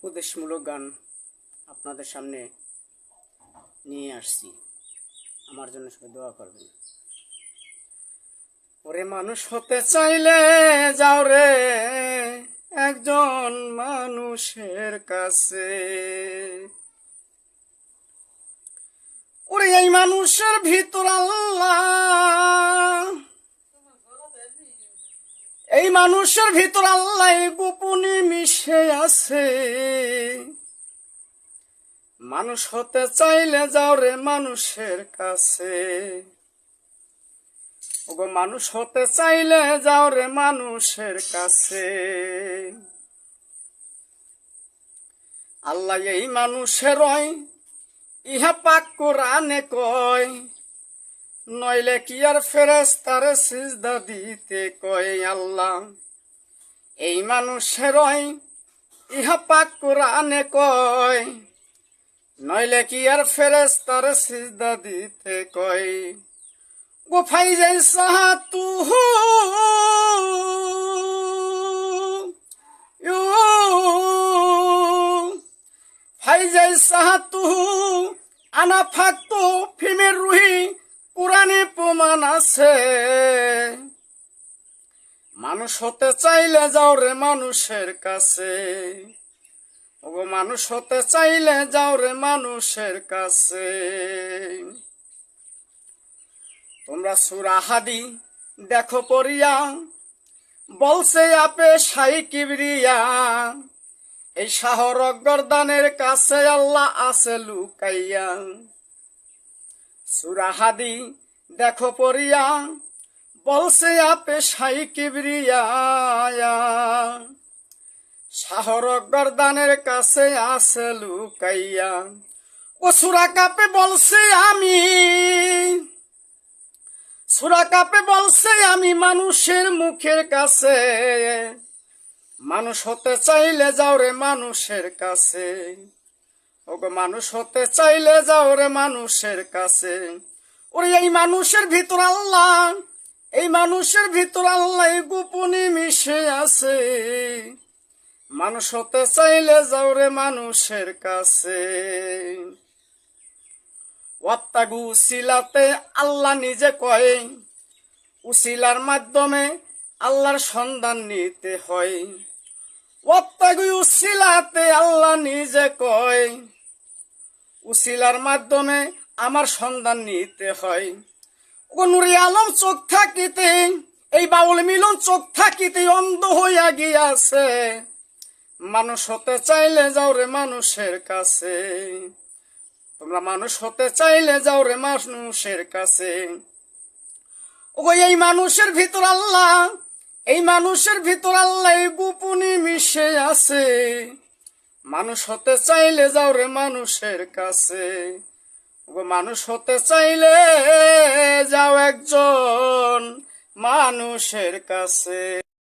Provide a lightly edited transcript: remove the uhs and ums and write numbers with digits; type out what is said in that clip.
উপদেশমূলক গান আপনাদের সামনে নিয়ে আসছি। আমার জন্য সবাই দোয়া করবেন। ওরে মানুষ হতে চাইলে যাও রে একজন মানুষের কাছে। ওরে এই মানুষের ভিতর আল্লাহ, এই মানুষের ভিতর আল্লাহ গোপনে মিশে আছে। মানুষ হতে চাইলে যাও রে মানুষের কাছে। ওগো মানুষ হতে চাইলে যাও রে মানুষের কাছে। আল্লাহ এই মানুষের ইহা পাক কোরআনে কয়, নইলে কি আর ফেরেশতারে সিজদা দিতে কয়। আল্লাহ এই মানুষের ইহা পাক কোরআনে কয়, নইলে কি আর ফেরেশতারে সিজদা দিতে কয়। গোফাই যাই সাহাতু ফাই যাই সাহাতু আনা ফাকতু ফিমের রুহি কোরআনে প্রমাণ আছে। মানুষ হতে চাইলে যাও রে মানুষের কাছে। ওগো মানুষ হতে চাইলে যাও রে মানুষের কাছে। তোমরা সূরা হাদী দেখো পড়িয়া, বলছে আপে শাই কিবরিয়া, এই শাহরগ গর্দানের কাছে আল্লাহ আছে লুকাইয়া। সূরা হাদী দেখো পড়িয়া, বলছে আপে শাই কিবরিয়া, শাহরগ গর্দানের কাছে আছে লুকাইয়া। ও সূরা কাপে বলছে আমি, সূরা কাপে বলছে আমি মানুষের মুখের কাছে। মানুষ হতে চাইলে যাও রে মানুষের কাছে। ওগো মানুষ হতে চাইলে যাও রে মানুষের কাছে। ওরে এই মানুষের ভিতর আল্লাহ, এই মানুষের ভিতর আল্লাহ গোপনে মিশে আছে। মানুষ হতে চাইলে যাও রে মানুষের কাছে। ওয়াত্তাগু উসিলাতে আল্লাহ নিজে কয়, উসিলার মাধ্যমে আল্লাহর সন্ধান নিতে হয়। ওয়াত্তাগু উসিলাতে আল্লাহ নিজে কয়, উসিলার মাধ্যমে আমার সন্ধান নিতে হয়। ও নুরে আলম চোখ থাকিতে, এই বাউল মিলন চোখ থাকিতে অন্ধ হইয়া গিয়াছে। মানুষ হতে চাইলে যাও রে মানুষের কাছে। তোমরা মানুষ হতে চাইলে যাও রে মানুষের কাছে। ওগো এই মানুষের ভিতর আল্লাহ, এই মানুষের ভিতর আল্লাহ গোপনে মিশে আছে। মানুষ হতে চাইলে যাও রে মানুষের কাছে। ওগো মানুষ হতে চাইলে যাও একজন মানুষের কাছে।